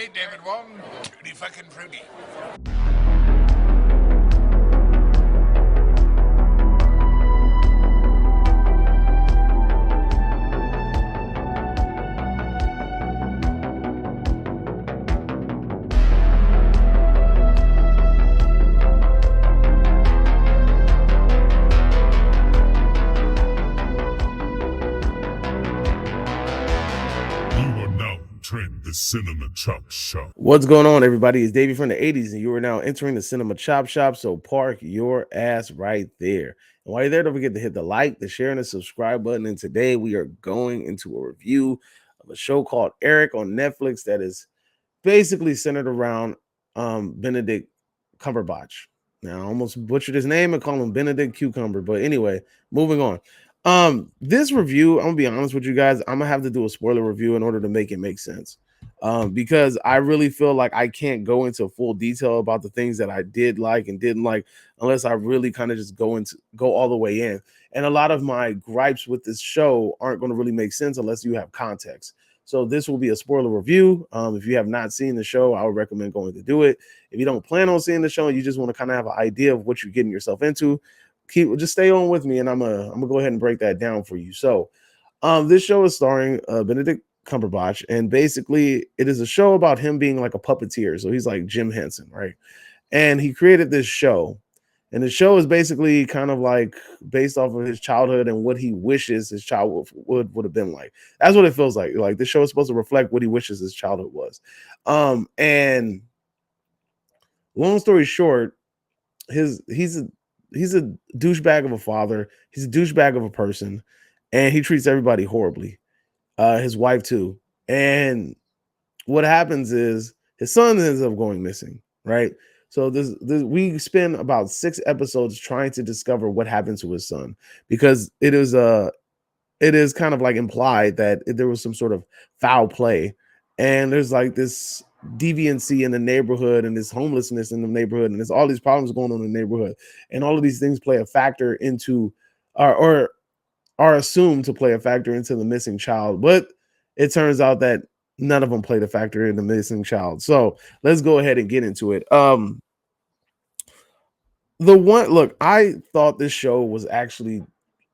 me, David Wong. Tutti fucking fruity. The Cinema Chop Shop. What's going on, everybody? It's Davey from the 80s, and you are now entering the Cinema Chop Shop. So park your ass right there. And while you're there, don't forget to hit the like, the share, and the subscribe button. And today we are going into a review of a show called Eric on Netflix that is basically centered around Benedict Cumberbatch. Now, I almost butchered his name and call him Benedict Cucumber, but anyway, moving on. This review, I'm gonna be honest with you guys, I'm gonna have to do a spoiler review in order to make it make sense. Because I really feel like I can't go into full detail about the things that I did like and didn't like unless I really kind of just go all the way in. And a lot of my gripes with this show aren't going to really make sense unless you have context. So this will be a spoiler review. If you have not seen the show, I would recommend going to do it. If you don't plan on seeing the show and you just want to kind of have an idea of what you're getting yourself into, just stay on with me, and I'm gonna go ahead and break that down for you. So, this show is starring Benedict Cumberbatch, and basically it is a show about him being like a puppeteer. So he's like Jim Henson, right? And he created this show, and the show is basically kind of like based off of his childhood and what he wishes his child would have been like. That's what it feels like. Like the show is supposed to reflect what he wishes his childhood was. And long story short, he's a douchebag of a father. He's a douchebag of a person, and he treats everybody horribly. His wife too. And what happens is his son ends up going missing, right? So this we spend about 6 episodes trying to discover what happened to his son, because it is kind of like implied that there was some sort of foul play, and there's like this deviancy in the neighborhood and this homelessness in the neighborhood, and there's all these problems going on in the neighborhood, and all of these things play a factor into or are assumed to play a factor into the missing child, but it turns out that none of them played a factor in the missing child. So let's go ahead and get into it. I thought this show was actually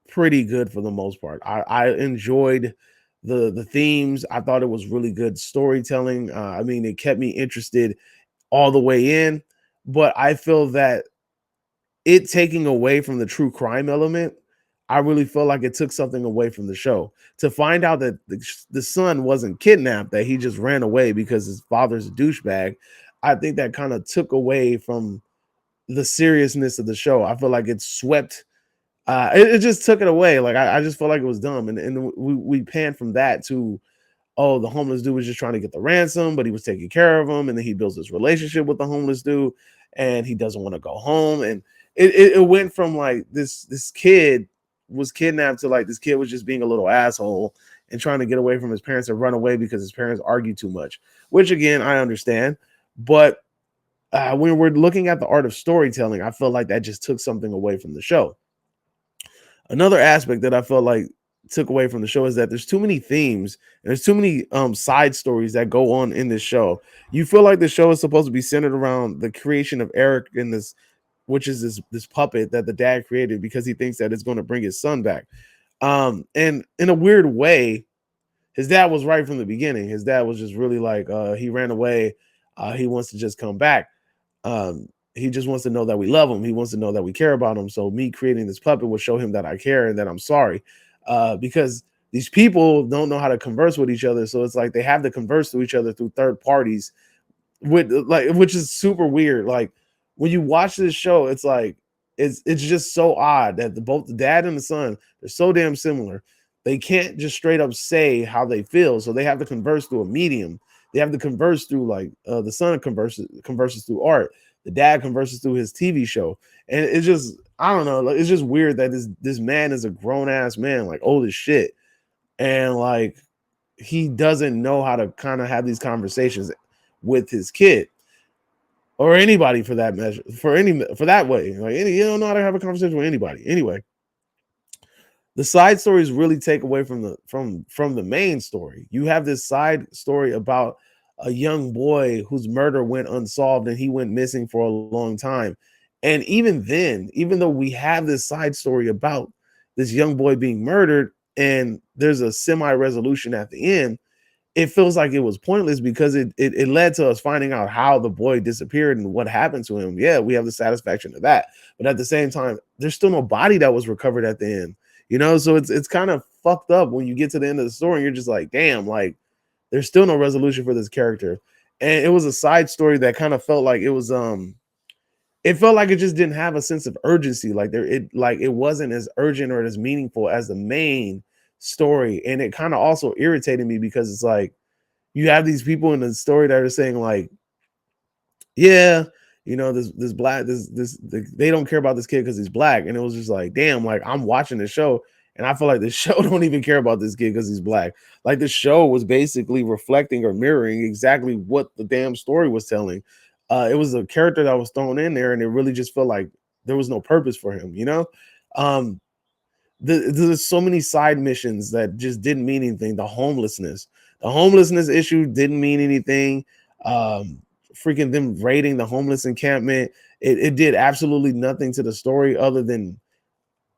pretty good for the most part. I enjoyed the themes. I thought it was really good storytelling. I mean, it kept me interested all the way in, but I feel that it taking away from the true crime element, I really feel like it took something away from the show. To find out that the son wasn't kidnapped, that he just ran away because his father's a douchebag, I think that kind of took away from the seriousness of the show. I feel like it swept it just took it away. Like I just felt like it was dumb. And we panned from that to, oh, the homeless dude was just trying to get the ransom, but he was taking care of him, and then he builds this relationship with the homeless dude, and he doesn't want to go home. And it went from like this kid was kidnapped to like this kid was just being a little asshole and trying to get away from his parents and run away because his parents argue too much, which again I understand. But when we're looking at the art of storytelling, I feel like that just took something away from the show. Another aspect that I felt like took away from the show is that there's too many themes and there's too many side stories that go on in this show. You feel like the show is supposed to be centered around the creation of Eric in this, which is this puppet that the dad created because he thinks that it's going to bring his son back. And in a weird way, his dad was right from the beginning. His dad was just really like he ran away. He wants to just come back. He just wants to know that we love him. He wants to know that we care about him. So me creating this puppet will show him that I care and that I'm sorry. Because these people don't know how to converse with each other. So it's like they have to converse to each other through third parties, which is super weird. Like when you watch this show, it's like it's just so odd that both the dad and the son, they're so damn similar. They can't just straight up say how they feel. So they have to converse through a medium. They have to converse through like the son converses through art. The dad converses through his TV show, and it's just I don't know. Like, it's just weird that this man is a grown ass man, like old as shit, and like he doesn't know how to kind of have these conversations with his kid or anybody for that measure, for that way. Like you don't know how to have a conversation with anybody. Anyway, the side stories really take away from the main story. You have this side story about a young boy whose murder went unsolved and he went missing for a long time. And even then, even though we have this side story about this young boy being murdered and there's a semi resolution at the end, it feels like it was pointless because it led to us finding out how the boy disappeared and what happened to him. Yeah, we have the satisfaction of that, but at the same time, there's still no body that was recovered at the end. You know, so it's kind of fucked up when you get to the end of the story and you're just like, damn, like there's still no resolution for this character. And it was a side story that kind of felt like it felt like it just didn't have a sense of urgency. Like it wasn't as urgent or as meaningful as the main story. And it kind of also irritated me because it's like you have these people in the story that are saying like, yeah, you know, this black they don't care about this kid because he's black. And it was just like, damn, like I'm watching the show and I feel like the show don't even care about this kid because he's black. Like the show was basically reflecting or mirroring exactly what the damn story was telling. It was a character that was thrown in there, and it really just felt like there was no purpose for him, you know. Um, there's so many side missions that just didn't mean anything. The homelessness issue didn't mean anything. Freaking them raiding the homeless encampment, it did absolutely nothing to the story other than,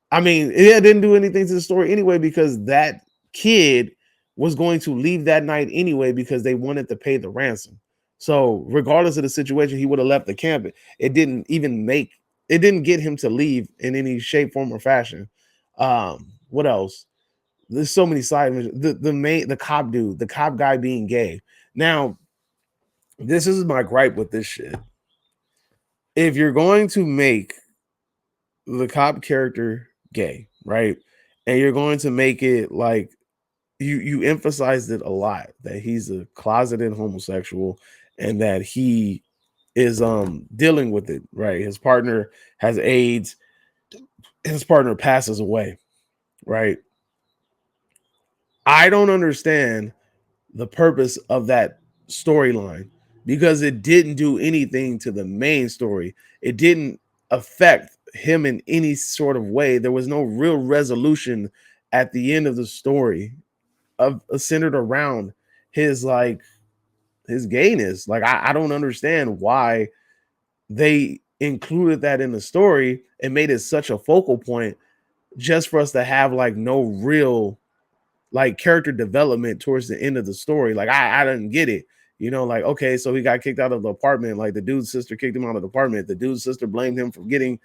I mean, it didn't do anything to the story anyway because that kid was going to leave that night anyway because they wanted to pay the ransom. So regardless of the situation, he would have left the camp. It didn't get him to leave in any shape, form, or fashion. What else? There's so many side missions. The cop dude, the cop guy being gay. Now, this is my gripe with this shit. If you're going to make the cop character gay, right? And you're going to make it like you emphasized it a lot that he's a closeted homosexual and that he is dealing with it, right? His partner has AIDS, his partner passes away, right? I don't understand the purpose of that storyline because it didn't do anything to the main story. It didn't affect him in any sort of way. There was no real resolution at the end of the story of centered around his like his gayness. Like I don't understand why they included that in the story and made it such a focal point just for us to have like no real like character development towards the end of the story. Like I didn't get it. You know, like okay, so he got kicked out of the apartment. Like the dude's sister kicked him out of the apartment. The dude's sister blamed him for giving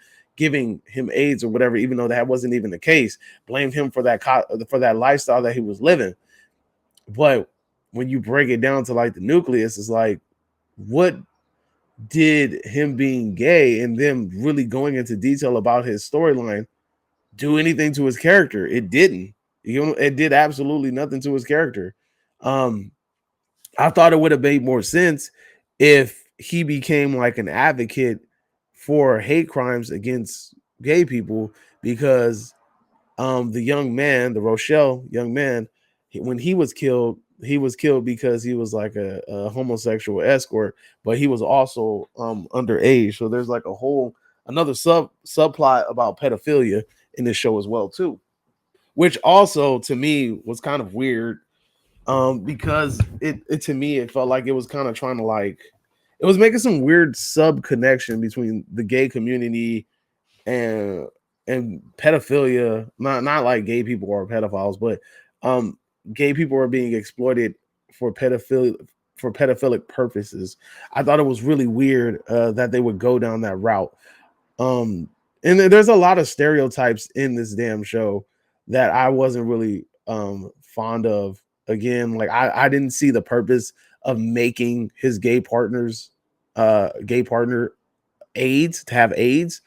him AIDS or whatever, even though that wasn't even the case. Blamed him for that lifestyle that he was living. But when you break it down to like the nucleus, it's like, what did him being gay and them really going into detail about his storyline do anything to his character? It didn't. You know, it did absolutely nothing to his character. I thought it would have made more sense if he became like an advocate for hate crimes against gay people because the young man, the Rochelle young man, when he was killed because he was like a homosexual escort, but he was also underage. So there's like another subplot about pedophilia in this show as well too, which also to me was kind of weird because it to me it felt like it was kind of trying to like it was making some weird sub connection between the gay community and pedophilia. Not like gay people are pedophiles, but gay people are being exploited for pedophilic purposes. I thought it was really weird that they would go down that route. And there's a lot of stereotypes in this damn show that I wasn't really fond of. Again, like I didn't see the purpose of making his gay partner AIDS to have AIDS.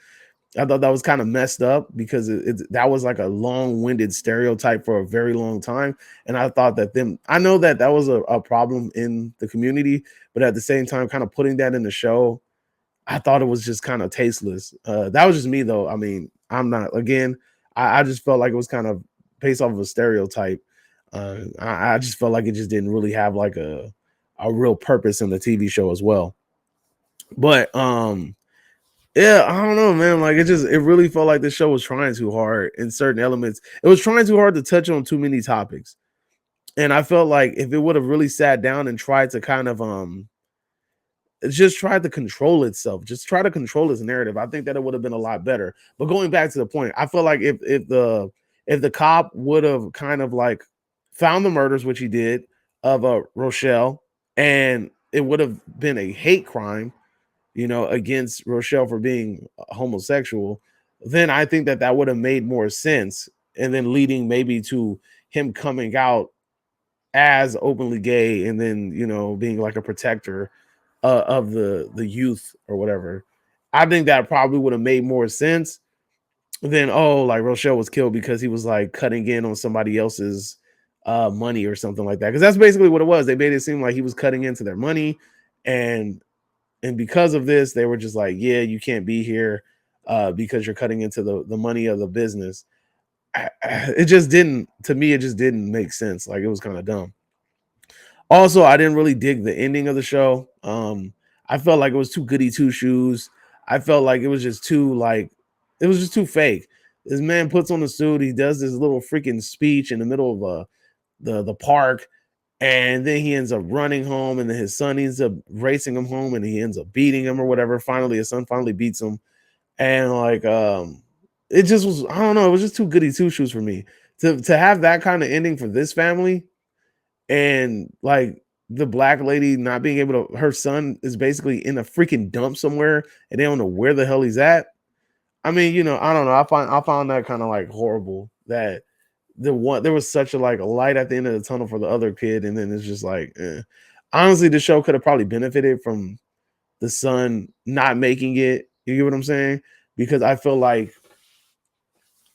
I thought that was kind of messed up because that was like a long-winded stereotype for a very long time. And I thought I know that was a problem in the community, but at the same time, kind of putting that in the show, I thought it was just kind of tasteless. That was just me though. I mean, I'm not, again, I just felt like it was kind of based off of a stereotype. I just felt like it just didn't really have like a real purpose in the TV show as well. But yeah, I don't know, man. Like it really felt like the show was trying too hard in certain elements. It was trying too hard to touch on too many topics. And I felt like if it would have really sat down and tried to kind of just tried to control itself, just try to control its narrative, I think that it would have been a lot better. But going back to the point, I feel like if the cop would have kind of like found the murders, which he did, of Rochelle, and it would have been a hate crime, you know, against Rochelle for being homosexual, then I think that that would have made more sense, and then leading maybe to him coming out as openly gay, and then, you know, being like a protector of the youth or whatever. I think that probably would have made more sense than, oh, like Rochelle was killed because he was like cutting in on somebody else's money or something like that. Because that's basically what it was. They made it seem like he was cutting into their money, and because of this, they were just like, yeah, you can't be here because you're cutting into the money of the business. It just didn't, to me, it just didn't make sense. Like, it was kind of dumb. Also, I didn't really dig the ending of the show. I felt like it was too goody two shoes. I felt like it was just too like, it was just too fake. This man puts on the suit, he does this little freaking speech in the middle of the park, and then he ends up running home, and then his son ends up racing him home, and he ends up beating him or whatever. Finally, his son finally beats him, and like it just was, I don't know, it was just too goody two shoes for me to have that kind of ending for this family. And like the black lady not being able to, her son is basically in a freaking dump somewhere, and they don't know where the hell he's at. I mean, you know, I don't know. I found that kind of like horrible that there was such a like a light at the end of the tunnel for the other kid, and then it's just like, honestly, the show could have probably benefited from the son not making it. You get what I'm saying? Because I feel like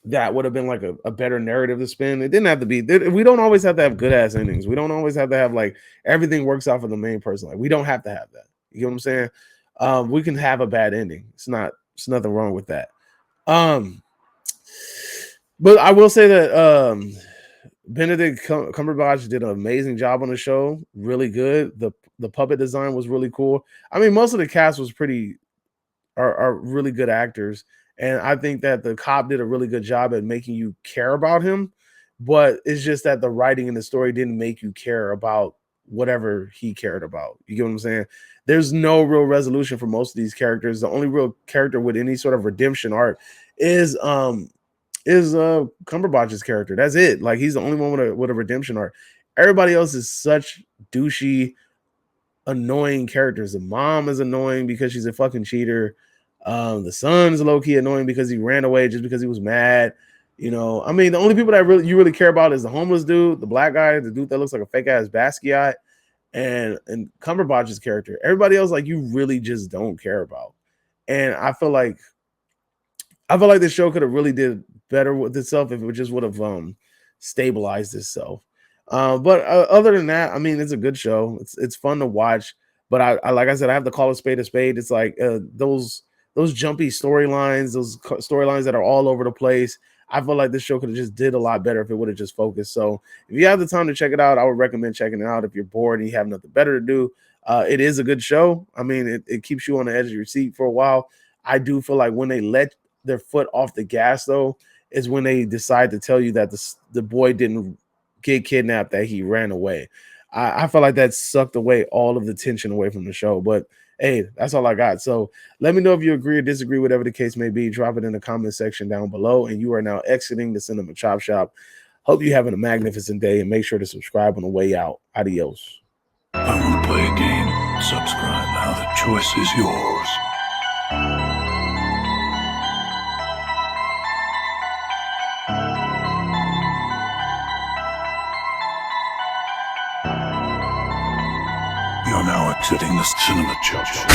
that would have been like a better narrative to spin. It didn't have to be. We don't always have to have good ass endings. We don't always have to have like everything works out for the main person. Like, we don't have to have that. You get what I'm saying? We can have a bad ending. It's nothing wrong with that. But I will say that Benedict Cumberbatch did an amazing job on the show. Really good. The puppet design was really cool. I mean, most of the cast was are really good actors. And I think that the cop did a really good job at making you care about him. But it's just that the writing and the story didn't make you care about whatever he cared about. You get what I'm saying? There's no real resolution for most of these characters. The only real character with any sort of redemption arc is Cumberbatch's character. That's it. Like, he's the only one with a redemption arc. Everybody else is such douchey, annoying characters. The mom is annoying because she's a fucking cheater. The son's low-key annoying because he ran away just because he was mad. You know, I mean, the only people that you really care about is the homeless dude, the black guy, the dude that looks like a fake ass Basquiat, and Cumberbatch's character. Everybody else, like, you really just don't care about. And I feel like this show could have really did better with itself if it just would have stabilized itself. But other than that, I mean, it's a good show. It's fun to watch. But I like I said, I have to call a spade a spade. It's like those jumpy storylines, those storylines that are all over the place. I feel like this show could have just did a lot better if it would have just focused. So if you have the time to check it out, I would recommend checking it out. If you're bored and you have nothing better to do, it is a good show. I mean, it keeps you on the edge of your seat for a while. I do feel like when they let their foot off the gas, though, is when they decide to tell you that the boy didn't get kidnapped, that he ran away. I feel like that sucked away all of the tension away from the show. But hey, that's all I got. So let me know if you agree or disagree, whatever the case may be. Drop it in the comment section down below. And you are now exiting the Cinema Chop Shop. Hope you're having a magnificent day, and make sure to subscribe on the way out. Adios. I want to play a game. Subscribe now. The choice is yours. You're now exiting the Cinema Chop Shop.